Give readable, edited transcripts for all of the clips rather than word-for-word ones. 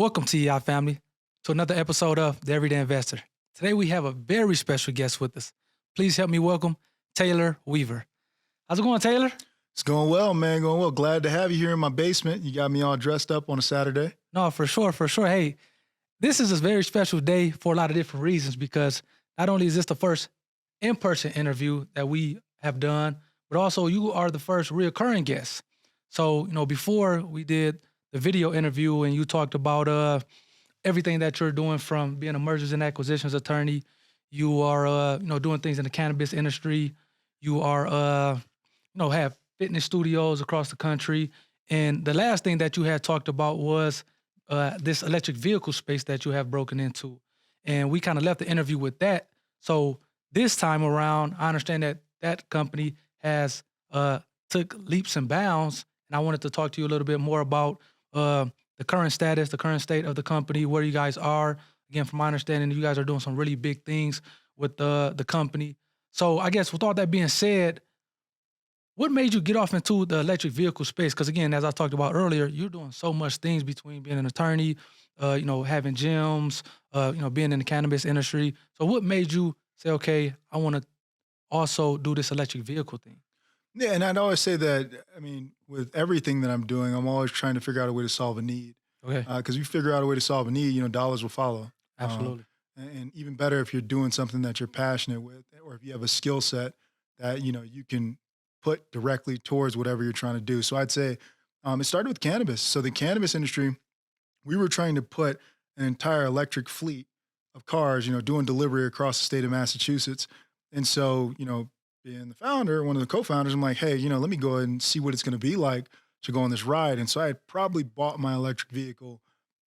Welcome to y'all family to another episode of The Everyday Investor. Today we have a very special guest with us. Please help me welcome Taylor Weaver. How's it going, Taylor? It's going well, man. Going well. Glad to have you here in my basement. You got me all dressed up on a Saturday. No, for sure, for sure. Hey, this is a very special day for a lot of different reasons because not only is this the first in-person interview that we have done, but also you are the first reoccurring guest. So, before we did the video interview and you talked about everything that you're doing from being a mergers and acquisitions attorney. You are, doing things in the cannabis industry. You are, have fitness studios across the country. And the last thing that you had talked about was this electric vehicle space that you have broken into. And we kind of left the interview with that. So this time around, I understand that that company has took leaps and bounds. And I wanted to talk to you a little bit more about the current status, the current state of the company, where you guys are. Again, from my understanding, you guys are doing some really big things with the company. So I guess with all that being said, what made you get off into the electric vehicle space? Because again, as I talked about earlier, you're doing so much things between being an attorney, having gyms, being in the cannabis industry. So what made you say, okay, I want to also do this electric vehicle thing? Yeah, and I'd always say that, I mean, with everything that I'm doing, I'm always trying to figure out a way to solve a need. Okay, Because you figure out a way to solve a need, dollars will follow. Um, absolutely. and even better if you're doing something that you're passionate with, or if you have a skill set that, you can put directly towards whatever you're trying to do. So I'd say it started with cannabis. So the cannabis industry, we were trying to put an entire electric fleet of cars, doing delivery across the state of Massachusetts. And so, being the founder, one of the co-founders, I'm like, hey, let me go ahead and see what it's going to be like to go on this ride. And so I had probably bought my electric vehicle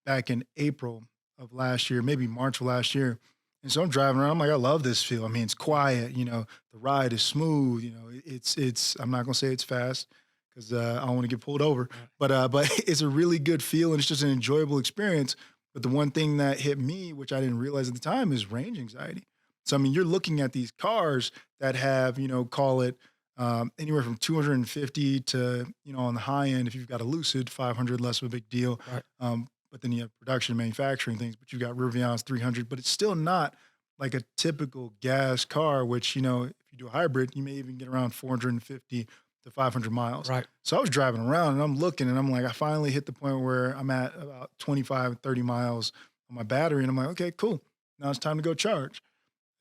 back in April of last year, maybe March of last year. And so I'm driving around. I'm like, I love this feel. I mean, it's quiet. The ride is smooth. It's. I'm not gonna say it's fast because I don't want to get pulled over. Right. But it's a really good feel and it's just an enjoyable experience. But the one thing that hit me, which I didn't realize at the time, is range anxiety. So I mean, you're looking at these cars that have, call it anywhere from 250 to, on the high end, if you've got a Lucid, 500, less of a big deal. Right. But then you have production, manufacturing things, but you got Rivian's 300, but it's still not like a typical gas car, which, if you do a hybrid, you may even get around 450 to 500 miles. Right. So I was driving around and I'm looking and I'm like, I finally hit the point where I'm at about 25, 30 miles on my battery. And I'm like, okay, cool. Now it's time to go charge.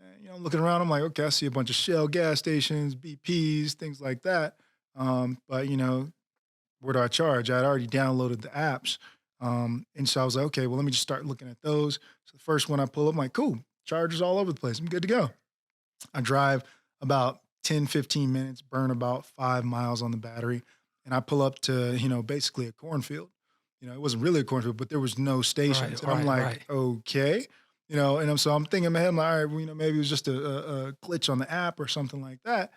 And, looking around, I'm like, okay, I see a bunch of Shell gas stations, BPs, things like that. But where do I charge? I'd already downloaded the apps. And so I was like, okay, well, let me just start looking at those. So the first one I pull up, I'm like, cool, chargers all over the place. I'm good to go. I drive about 10, 15 minutes, burn about 5 miles on the battery. And I pull up to, basically a cornfield. It wasn't really a cornfield, but there was no stations. Right, And I'm right, like, right. okay. So I'm thinking in my head, I'm like, all right, well, maybe it was just a glitch on the app or something like that.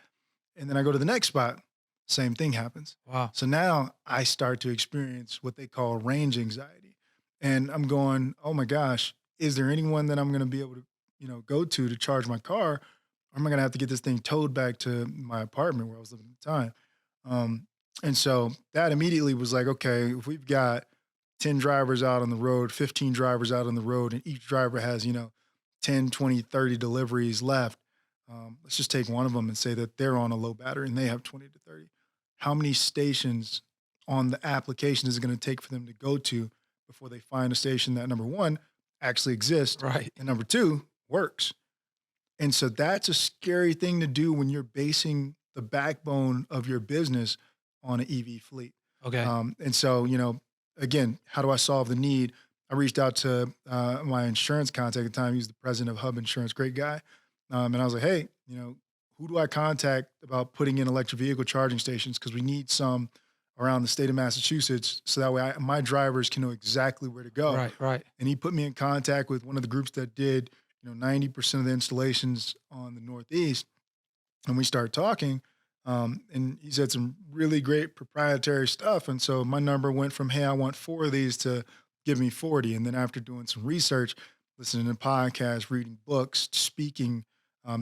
And then I go to the next spot, same thing happens. Wow. So now I start to experience what they call range anxiety. And I'm going, oh my gosh, is there anyone that I'm going to be able to, go to charge my car? Or am I going to have to get this thing towed back to my apartment where I was living at the time? And so that immediately was like, okay, if we've got 10 drivers out on the road, 15 drivers out on the road, and each driver has, 10, 20, 30 deliveries left. Let's just take one of them and say that they're on a low battery and they have 20 to 30. How many stations on the application is it going to take for them to go to before they find a station that, number one, actually exists, Right. and number two, works? And so that's a scary thing to do when you're basing the backbone of your business on an EV fleet. Okay. And so, again, how do I solve the need? I reached out to my insurance contact at the time. He was the president of Hub Insurance, great guy. And I was like, hey, who do I contact about putting in electric vehicle charging stations? Because we need some around the state of Massachusetts, so that way my drivers can know exactly where to go. Right. Right. And he put me in contact with one of the groups that did, 90% of the installations on the Northeast. And we started talking. And he said some really great proprietary stuff. And so my number went from, hey, I want 4 of these to give me 40. And then after doing some research, listening to podcasts, reading books, speaking,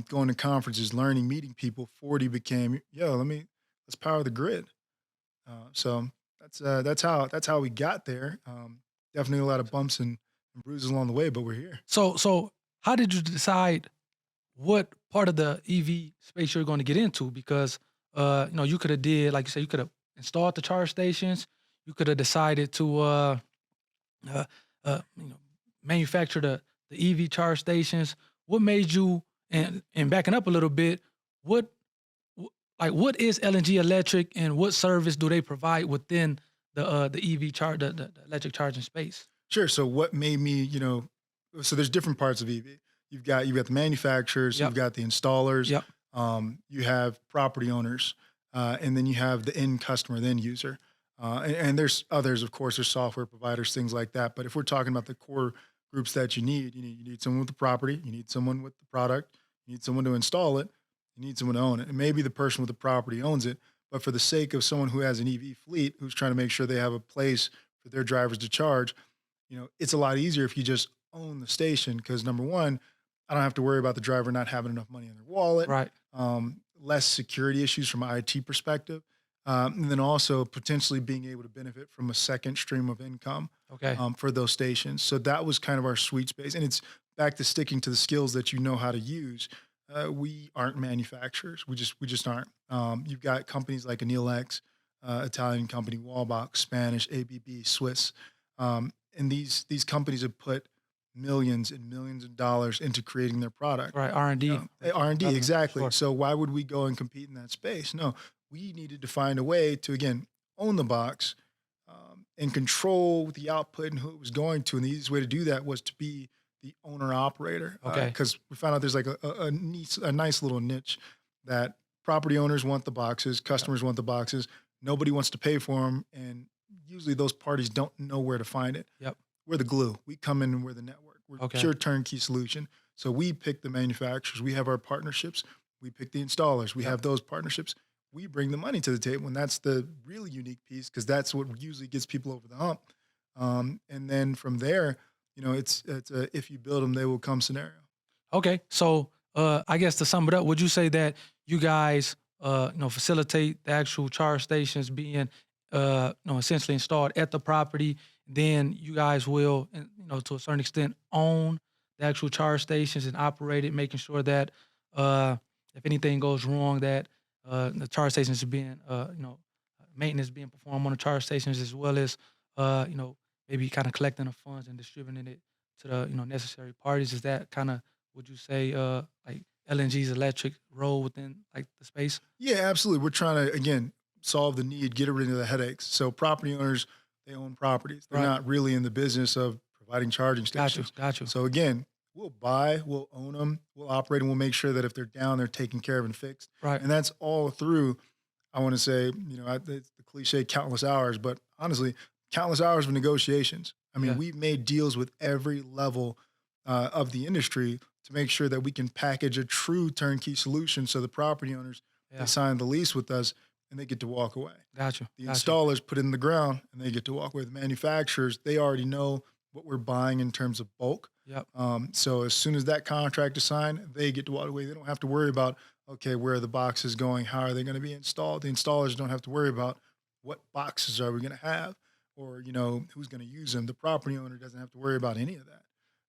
going to conferences, learning, meeting people, 40 became, let's power the grid. So that's how we got there. definitely a lot of bumps and bruises along the way, but we're here. So how did you decide what part of the EV space you're going to get into? Because you could have did like you said, you could have installed the charge stations. You could have decided to uh, you know, manufacture the EV charge stations. What made you and backing up a little bit? What what is LNG Electric and what service do they provide within the EV charge the electric charging space? Sure. So what made me, so there's different parts of EV. You've got the manufacturers, Yep. you've got the installers, Yep. you have property owners, and then you have the end customer, the end user. And there's others, of course, there's software providers, things like that. But if we're talking about the core groups that you need someone with the property, you need someone with the product, you need someone to install it, you need someone to own it. And maybe the person with the property owns it, but for the sake of someone who has an EV fleet who's trying to make sure they have a place for their drivers to charge, it's a lot easier if you just own the station because number one, I don't have to worry about the driver not having enough money in their wallet, Right. less security issues from an IT perspective, and then also potentially being able to benefit from a second stream of income Okay. for those stations. So that was kind of our sweet space, and it's back to sticking to the skills that you know how to use. We aren't manufacturers. We just aren't. You've got companies like Anil Italian company, Wallbox, Spanish, ABB, Swiss. And these companies have put millions and millions of dollars into creating their product. Right. R&D. R&D, exactly. Sure. So why would we go and compete in that space? No, we needed to find a way to again own the box and control the output and who it was going to. And the easiest way to do that was to be the owner operator. Okay. Because we found out there's like a nice little niche that property owners want the boxes, customers want the boxes, nobody wants to pay for them, and usually those parties don't know where to find it. Yep. We're the glue. We come in and we're the network. We're Okay. pure turnkey solution. So we pick the manufacturers. We have our partnerships. We pick the installers. We Yep. have those partnerships. We bring the money to the table, and that's the really unique piece because that's what usually gets people over the hump. And then from there, it's a if you build them, they will come scenario. Okay. So I guess to sum it up, would you say that you guys facilitate the actual charge stations being essentially installed at the property? Then you guys will to a certain extent own the actual charge stations and operate it, making sure that if anything goes wrong, that the charge stations are being maintenance being performed on the charge stations as well as maybe kind of collecting the funds and distributing it to the necessary parties. Is that kind of would you say like LNG's electric role within like the space? Yeah, absolutely. We're trying to again solve the need, get rid of the headaches. So property owners, they own properties. They're Right. not really in the business of providing charging Got you. stations. Got you. So again, we'll buy, we'll own them, we'll operate, and we'll make sure that if they're down, they're taken care of and fixed. Right. And that's all through. I want to say, it's the cliche, countless hours, but honestly, countless hours of negotiations. I mean, Yeah. we've made deals with every level of the industry to make sure that we can package a true turnkey solution. So the property owners Yeah. they sign the lease with us and they get to walk away. Got you. The Got you. installers put it in the ground and they get to walk away. The manufacturers, they already know what we're buying in terms of bulk. Yep. So as soon as that contract is signed, they get to walk away. They don't have to worry about, okay, where are the boxes going? How are they going to be installed? The installers don't have to worry about what boxes are we going to have or, who's going to use them. The property owner doesn't have to worry about any of that.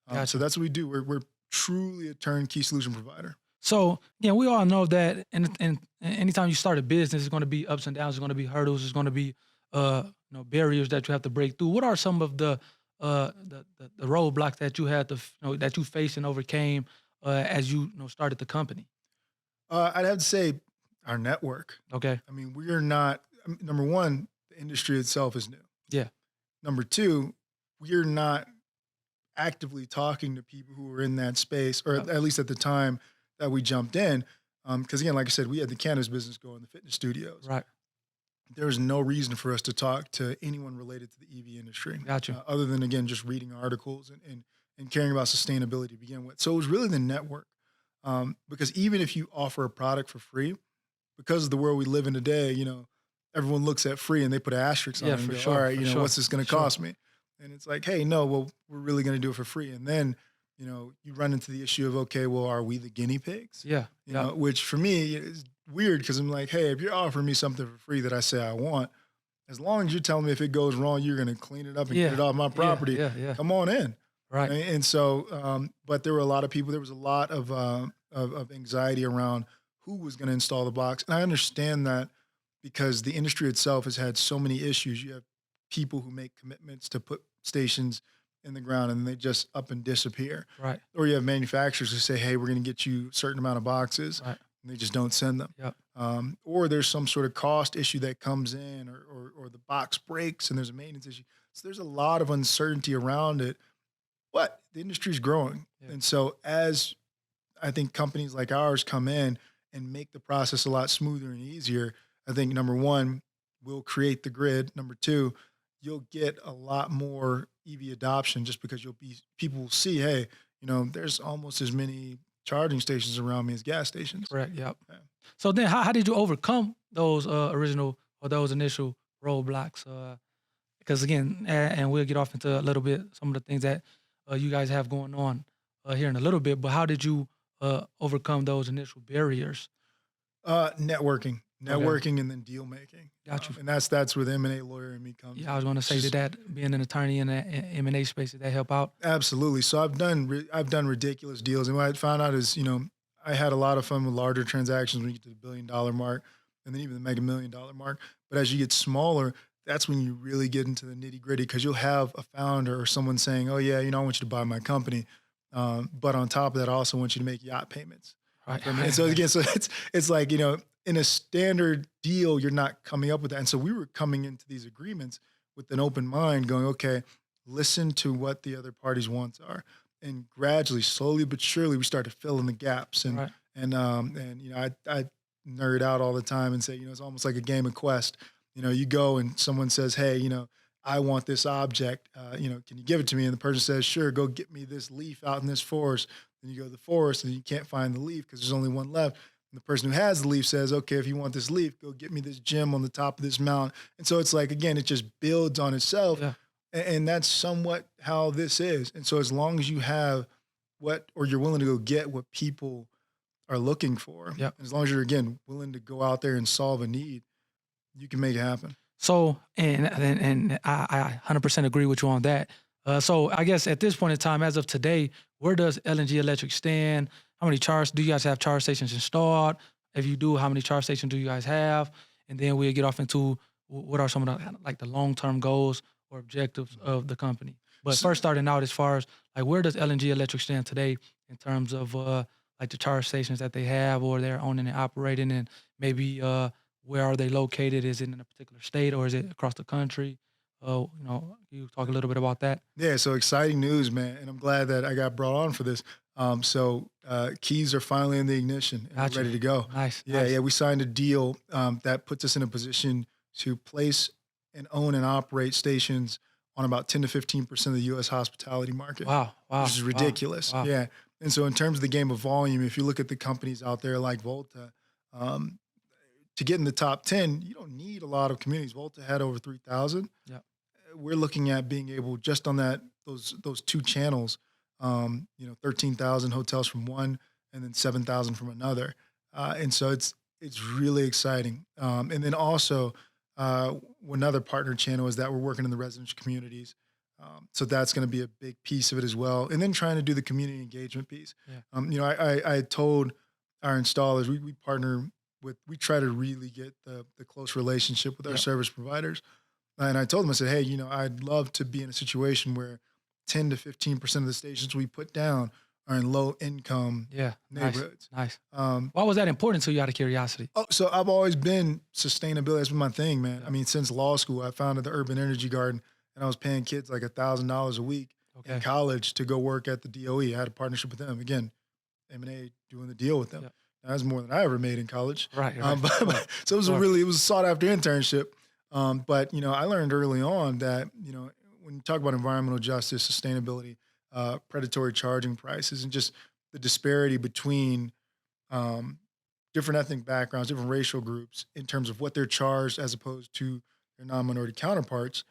So Gotcha. that's what we do. We're truly a turnkey solution provider. So yeah, we all know that, and anytime you start a business, it's going to be ups and downs. There's going to be hurdles. There's going to be barriers that you have to break through. What are some of the roadblocks that you had to that you faced and overcame as you started the company? I'd have to say our network. Okay. I mean, we are not, number one, the industry itself is new. Yeah. Number two, we're not actively talking to people who are in that space, or Yep. at least at the time that we jumped in. Because again, like I said, we had the cannabis business going, the fitness studios. Right. There was no reason for us to talk to anyone related to the EV industry, Gotcha. other than again just reading articles and caring about sustainability to begin with. So it was really the network, because even if you offer a product for free, because of the world we live in today, everyone looks at free and they put an asterisk on Yeah, it and for go, sure, all right, for sure, what's this going for to sure. cost me? And it's like, hey, no, well, we're really going to do it for free. And then, you run into the issue of, okay, well, are we the guinea pigs? Yeah. Which for me is weird because I'm like, hey, if you're offering me something for free that I say I want, as long as you're telling me if it goes wrong, you're going to clean it up and get Yeah. it off my Yeah. property. Yeah. Yeah. Come on in. Right. Right? And so, but there were a lot of people. There was a lot of anxiety around who was going to install the box, and I understand that because the industry itself has had so many issues. You have people who make commitments to put stations in the ground, and they just up and disappear. Right. Or you have manufacturers who say, "Hey, we're going to get you a certain amount of boxes," Right. and they just don't send them. Yep. Or there's some sort of cost issue that comes in, or the box breaks and there's a maintenance issue. So there's a lot of uncertainty around it, but the industry is growing. Yeah. And so as I think companies like ours come in and make the process a lot smoother and easier, I think number one, we'll create the grid. Number two, you'll get a lot more EV adoption just because people will see, hey, there's almost as many charging stations around me as gas stations. Correct. Yep. Yeah. So then, how did you overcome those original or those initial roadblocks? Because again, and we'll get off into a little bit some of the things that you guys have going on here in a little bit. But how did you overcome those initial barriers? Networking, Okay, networking, and then deal making, got you. and that's where the M&A lawyer and me comes Yeah, I was in. going to It's say, did just that being an attorney in the M&A space, did that help out? absolutely. So I've done ridiculous deals, and what I found out is, I had a lot of fun with larger transactions when you get to the $1 billion mark, and then even the mega $1 million mark. But as you get smaller, that's when you really get into the nitty gritty because you'll have a founder or someone saying, "Oh yeah, I want you to buy my company, but on top of that, I also want you to make yacht payments." Right. For me. And so again, so it's like, in a standard deal, you're not coming up with that. And so we were coming into these agreements with an open mind, going, okay, listen to what the other party's wants are. And gradually, slowly but surely, we start to fill in the gaps. And Right. I nerd out all the time and say, it's almost like a game of Quest. You go and someone says, "Hey, I want this object. Can you give it to me?" And the person says, "Sure, go get me this leaf out in this forest." Then you go to the forest and you can't find the leaf because there's only one left. And the person who has the leaf says, "Okay, if you want this leaf, go get me this gem on the top of this mountain." And so it's like, again, it just builds on itself. Yeah. And that's somewhat how this is. And so as long as you have or you're willing to go get what people are looking for, Yep. as long as you're, again, willing to go out there and solve a need, you can make it happen. So, and I 100% agree with you on that. So I guess at this point in time, as of today, where does LNG Electric stand? How many do you guys have charge stations installed? If you do, how many charge stations do you guys have? And then we'll get off into what are some of the like the long-term goals or objectives of the company. But So, first, starting out as far as like where does LNG Electric stand today in terms of like the charge stations that they have or they're owning and operating, and maybe where are they located? Is it in a particular state or is it across the country? Can you talk a little bit about that? yeah, so exciting news, man. And I'm glad that I got brought on for this. Keys are finally in the ignition and we're Got you. ready to go. Nice, Yeah, nice. yeah, we signed a deal that puts us in a position to place and own and operate stations on about 10 to 15% of the US hospitality market, Wow, which wow, is wow, ridiculous. wow. Yeah. And so, in terms of the game of volume, if you look at the companies out there like Volta, um, to get in the top 10, you don't need a lot of communities. Volta had over 3,000. Yeah, We're looking at being able just on those two channels, 13,000 hotels from one and then 7,000 from another. And so it's really exciting. And then also uh, another partner channel is that we're working in the residential communities. So that's going to be a big piece of it as well. And then trying to do the community engagement piece. yeah, I had told our installers we partner we try to really get the close relationship with our yeah, service providers. And I told them, I said, "Hey, I'd love to be in a situation where 10 to 15% of the stations we put down are in low income yeah. Nice, neighborhoods." nice. Um, Why was that important to you out of curiosity? so I've always been sustainability. That's been my thing, man. I Yeah. mean, since law school, I founded the Urban Energy Garden and I was paying kids like $1,000 a week in Okay. college to go work at the DOE. I had a partnership with them. Again, M&A doing the deal with them. Yeah. That was more than I ever made in college. Right, right. Sure, So sure. it was a sought after internship. But I learned early on that when you talk about environmental justice, sustainability, predatory charging prices, and just the disparity between um, different ethnic backgrounds, different racial groups in terms of what they're charged as opposed to their non-minority counterparts,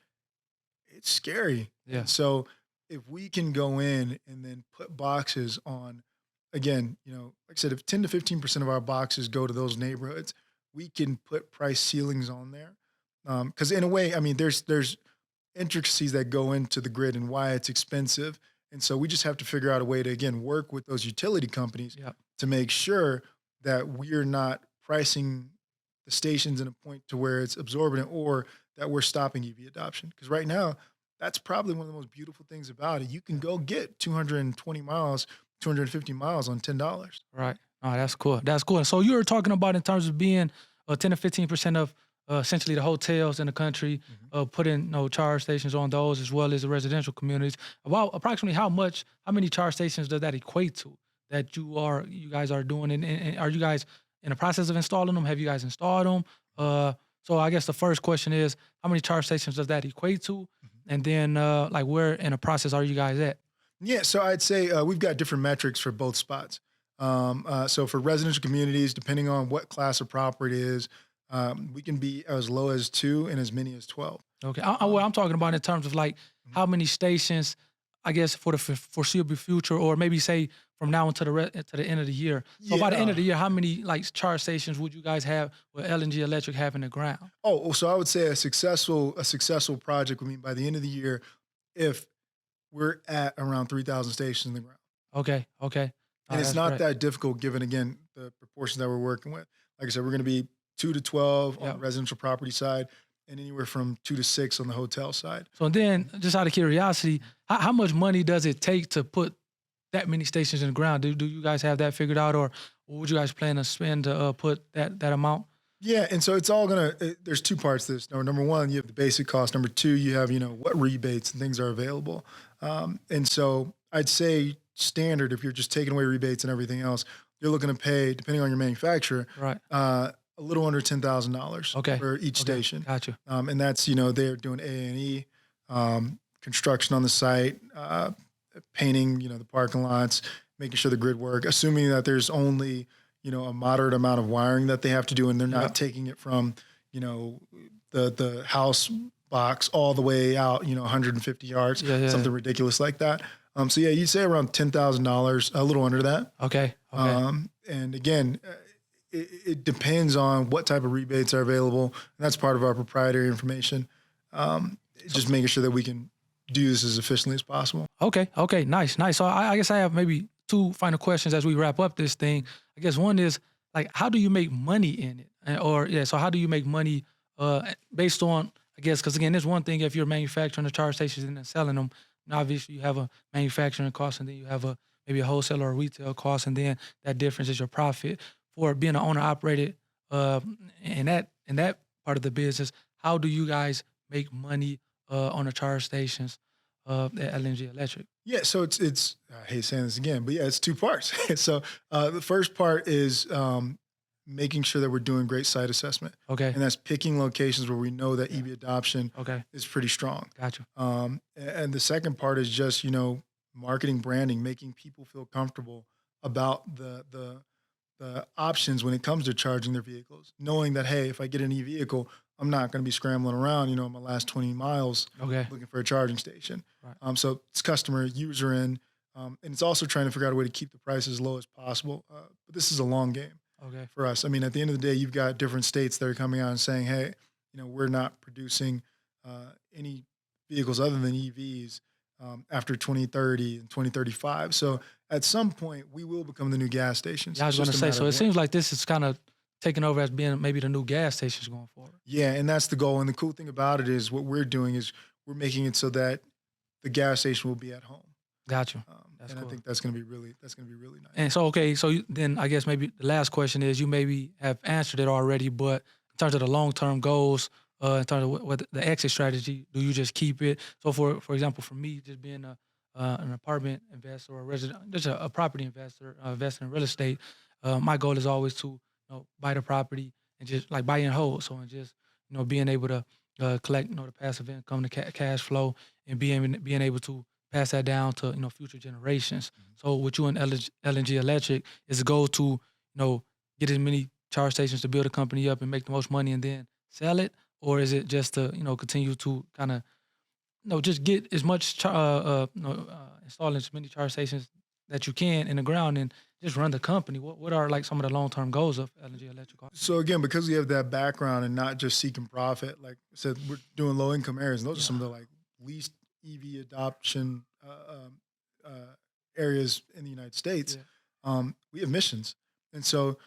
it's scary. Yeah, And so if we can go in and then put boxes on, again, like I said, if 10 to 15% of our boxes go to those neighborhoods, we can put price ceilings on there. Because in a way, I mean, there's intricacies that go into the grid and why it's expensive, and so we just have to figure out a way to again work with those utility companies Yep. to make sure that we're not pricing the stations in a point to where it's absorbent or that we're stopping EV adoption. Because right now, that's probably one of the most beautiful things about it. You can go get 220 miles, 250 miles on $10. Right. Oh, that's cool. That's cool. So you were talking about in terms of being 10 to 15% of essentially the hotels in the country, Mhm. putting charge stations on those as well as the residential communities. About approximately how many charge stations does that equate to that you guys are doing? And are you guys in the process of installing them? Have you guys installed them? So I guess the first question is how many charge stations does that equate to? Mhm. And then like where in the process are you guys at? Yeah, so I'd say we've got different metrics for both spots. So for residential communities, depending on what class of property it is, we can be as low as two and as many as 12. Okay. What Um, I'm talking about in terms of like mhm. how many stations, I guess, for the foreseeable future, or maybe say from now until to the end of the year. So by the end of Yeah. the year, how many like charge stations would you guys have with LNG Electric have in the ground? So I would say a successful project would mean by the end of the year, if we're at around 3,000 stations in the ground. Okay. Okay. And Oh, it's that's not great. that difficult given, again, the proportions that we're working with. Like I said, we're going to be 2 to 12 on the Yeah. residential property side and anywhere from 2 to 6 on the hotel side. So then, just out of curiosity, how much money does it take to put that many stations in the ground? Do you guys have that figured out, or what would you guys plan to spend to put that amount? Yeah, and so it's all there's 2 parts to this. No, number 1, you have the basic cost. Number 2, you have, what rebates and things are available. And so I'd say standard, if you're just taking away rebates and everything else, you're looking to pay, depending on your manufacturer, Right. a little under $10,000 Okay. for each Okay. station. Gotcha. And that's, they're doing A&E, construction on the site, painting, the parking lots, making sure the grid work, assuming that there's only, a moderate amount of wiring that they have to do, and they're Yeah. not taking it from, you know, the house box all the way out, 150 yards, Yeah. Yeah. something ridiculous like that. So yeah, you'd say around $10,000, a little under that. Okay. Okay. And again, it depends on what type of rebates are available, and that's part of our proprietary information. Just making sure that we can do this as efficiently as possible. Okay. Okay. Nice. Nice. So I guess I have maybe two final questions as we wrap up this thing. I guess one is like, how do you make money in it? Or yeah, so how do you make money based on, I guess, because again, there's one thing if you're manufacturing the charge stations and then selling them. And obviously, you have a manufacturing cost, and then you have a maybe a wholesale or a retail cost, and then that difference is your profit. For being an owner operated uh, in that part of the business, how do you guys make money on the charge stations at LNG Electric? Yeah, so it's I hate saying this again, but yeah, it's 2 parts. So the first part is making sure that we're doing great site assessment, Okay. and that's picking locations where we know that Yeah. EV adoption Okay. is pretty strong. Gotcha. And the second part is just marketing, branding, making people feel comfortable about the options when it comes to charging their vehicles, knowing that hey, if I get an e-vehicle, I'm not going to be scrambling around, my last 20 miles Okay. looking for a charging station. Right. So it's customer user in, and it's also trying to figure out a way to keep the price as low as possible. But this is a long game Okay. for us. I mean, at the end of the day, you've got different states that are coming out and saying, hey, we're not producing any vehicles other than EVs after 2030 and 2035. So at some point, we will become the new gas stations. Yeah, I It's was going to just a say. matter So of it when. seems like this is kind of taking over as being maybe the new gas stations going forward. Yeah, and that's the goal. And the cool thing about it is what we're doing is we're making it so that the gas station will be at home. Got you. That's And I cool. think that's going to be really nice. And so, okay, so then I guess maybe the last question is you maybe have answered it already, but in terms of the long term goals, in terms of what the exit strategy, do you just keep it? So, for example, for me, just being an apartment investor or a resident, just a property investor, investing in real estate, my goal is always to buy the property and just like buy and hold. So, and just being able to collect the passive income, the cash flow, and being able to pass that down to future generations. Mhm. So with you and LNG Electric, is the goal to get as many charge stations to build a company up and make the most money and then sell it, or is it just to continue to kind of just get as much installing as many charge stations that you can in the ground and just run the company. What are like some of the long term goals of LNG Electric? So again, because we have that background and not just seeking profit, like I said, we're doing low income areas, and those are some Yeah, of the like least EV adoption areas in the United States. yeah, We have missions, and so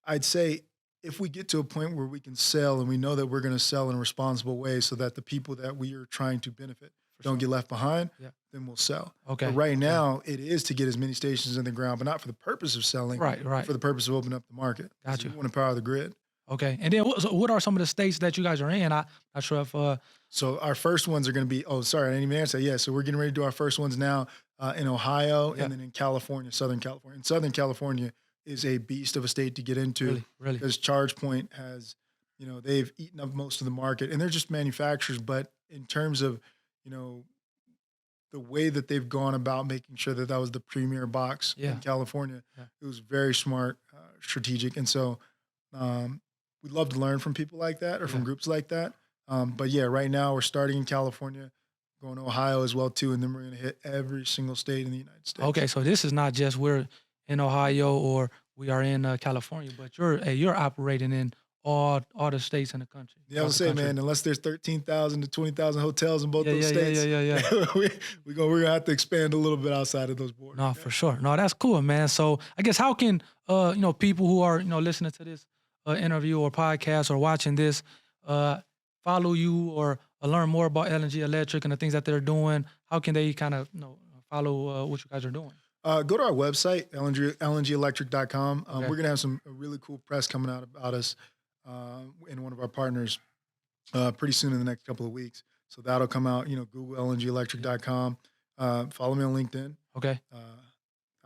I'd say if we get to a point where we can sell and we know that we're going to sell in a responsible way, so that the people that we are trying to benefit for don't sure. get left behind, Yeah. then we'll sell. But Okay. right Okay. now, it is to get as many stations in the ground, but not for the purpose of selling, Right. but Right. for the purpose of opening up the market because we Gotcha. want to power the grid. Okay. And then so what are some of the states that you guys are in? I'm not sure if So our first ones are going to be. Oh, sorry, I didn't even answer. Yeah, so we're getting ready to do our first ones now in Ohio yeah, and then in California, Southern California. And Southern California is a beast of a state to get into really, really. because ChargePoint has, they've eaten up most of the market, and they're just manufacturers. But in terms of, you know, the way that they've gone about making sure that that was the premier box in Yeah. California, Yeah. it was very smart, strategic, and so um, we'd love to learn from people like that or from Yeah. groups like that. But yeah, right now we're starting in California, going to Ohio as well too, and then we're going to hit every single state in the United States. Okay. So this is not just we're in Ohio or we are in California, but you're operating in all the states in the country Yeah, I across would the say, country. man, unless there's 13,000 to 20,000 hotels in both Yeah. those Yeah. Yeah. Yeah. states, Yeah. Yeah. we, we're gonna have to expand a little bit outside of those borders. No, Yeah. for sure. No, that's cool, man. So I guess how can people who are listening to this interview or podcast or watching this uh follow you or learn more about LNG Electric and the things that they're doing? How can they kind of follow what you guys are doing? Go to our website, lngelectric.com. Okay. We're going to have some really cool press coming out about us in one of our partners pretty soon in the next couple of weeks. So that'll come out, Google Yeah. lngelectric.com. Follow me on LinkedIn. Okay. Uh,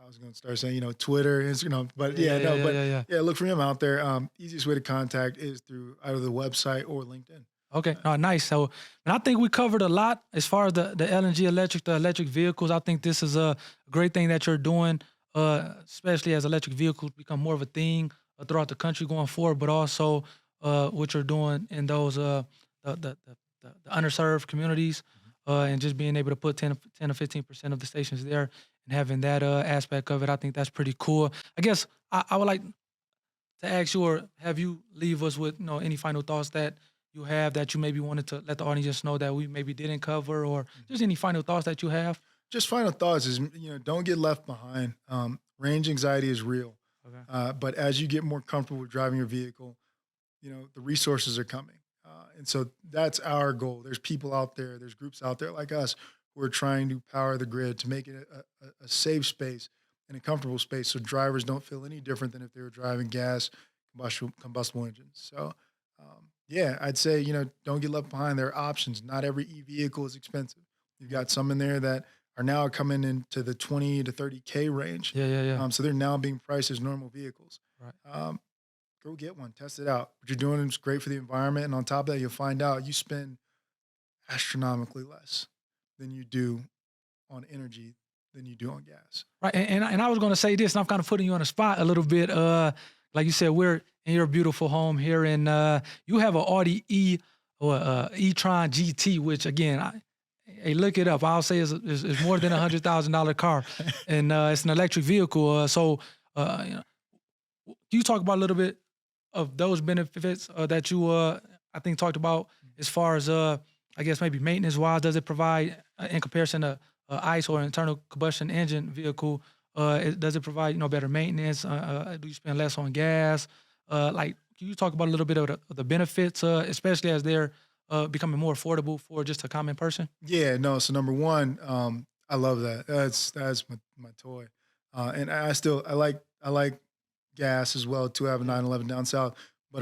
I was going to start saying, Twitter, but Yeah. yeah, Yeah. Yeah. no, Yeah. but Yeah. Yeah. yeah, look for him out there. Easiest way to contact is through either the website or LinkedIn. Okay, no, nice. So, and I think we covered a lot as far as the LNG electric, the electric vehicles. I think this is a great thing that you're doing, especially as electric vehicles become more of a thing throughout the country going forward, but also what you're doing in those the underserved communities, and just being able to put 10 or 15% of the stations there and having that aspect of it. I think that's pretty cool. I guess I would like to ask you or have you leave us with any final thoughts that you have that you maybe wanted to let the audience know that we maybe didn't cover, or just any final thoughts that you have. Just final thoughts is, don't get left behind. Range anxiety is real. Okay. But as you get more comfortable with driving your vehicle, the resources are coming. And so that's our goal. There's people out there, there's groups out there like us who are trying to power the grid to make it a safe space and a comfortable space so drivers don't feel any different than if they were driving gas combustible engines. So, yeah, I'd say, don't get left behind. There are options. Not every vehicle is expensive. You've got some in there that are now coming into the 20 to 30K range. Yeah, yeah, yeah. So they're now being priced as normal vehicles. Right. Go get one, test it out. What you're doing is great for the environment. And on top of that, you'll find out you spend astronomically less than you do on energy than you do on gas. Right. And I was going to say this, and I'm kind of putting you on the spot a little bit. Like you said, we're in your beautiful home here, and you have an Audi or e-tron GT, which again, hey, look it up. I'll say is more than $100,000 car, and it's an electric vehicle. Can you talk about a little bit of those benefits that you I think talked about as far as I guess maybe maintenance wise? Does it provide in comparison to ICE or internal combustion engine vehicle? Does it provide better maintenance? Do you spend less on gas? Can you talk about a little bit of the benefits, especially as they're becoming more affordable for just a common person? Yeah, no. So number one, I love that. That's my toy, and I like gas as well too. I have a Yeah. 911 down south, but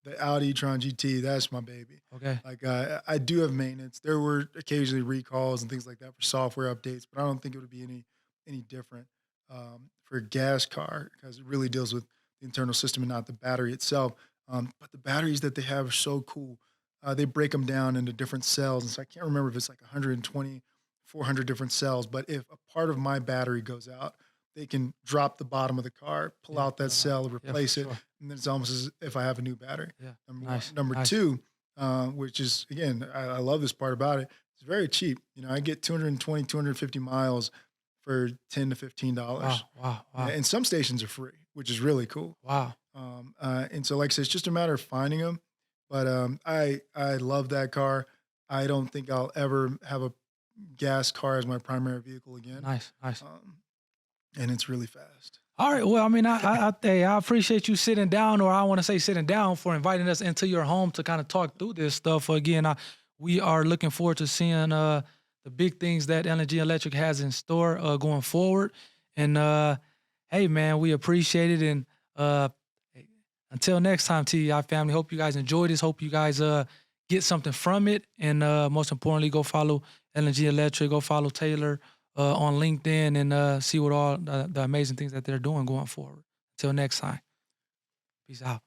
the Audi e-tron GT, that's my baby. Okay. Like I do have maintenance. There were occasionally recalls and things like that for software updates, but I don't think it would be any different for a gas car because it really deals with the internal system and not the battery itself. But the batteries that they have are so cool. They break them down into different cells, and so I can't remember if it's like 120, 400 different cells. But if a part of my battery goes out, they can drop the bottom of the car, pull Yeah. out that cell, Yeah, for replace it, sure. and then it's almost as if I have a new battery. Yeah. Number one. Nice. Number Nice. two, which is again, I love this part about it. It's very cheap. I get 220, 250 miles for $10 to $15. Wow, wow, Yeah, wow, and some stations are free, which is really cool. wow. And so, like I said, it's just a matter of finding them. But I love that car. I don't think I'll ever have a gas car as my primary vehicle again. Nice, nice. Um, and it's really fast. All right. Well, I mean, hey, I appreciate you sitting down, or I want to say sitting down, for inviting us into your home to kind of talk through this stuff. Again, we are looking forward to seeing the big things that LNG Electric has in store going forward. And hey, man, we appreciate it. And hey, until next time, TEI family, hope you guys enjoy this. Hope you guys get something from it. And most importantly, go follow LNG Electric, go follow Taylor on LinkedIn and see what all the amazing things that they're doing going forward. Until next time, peace out.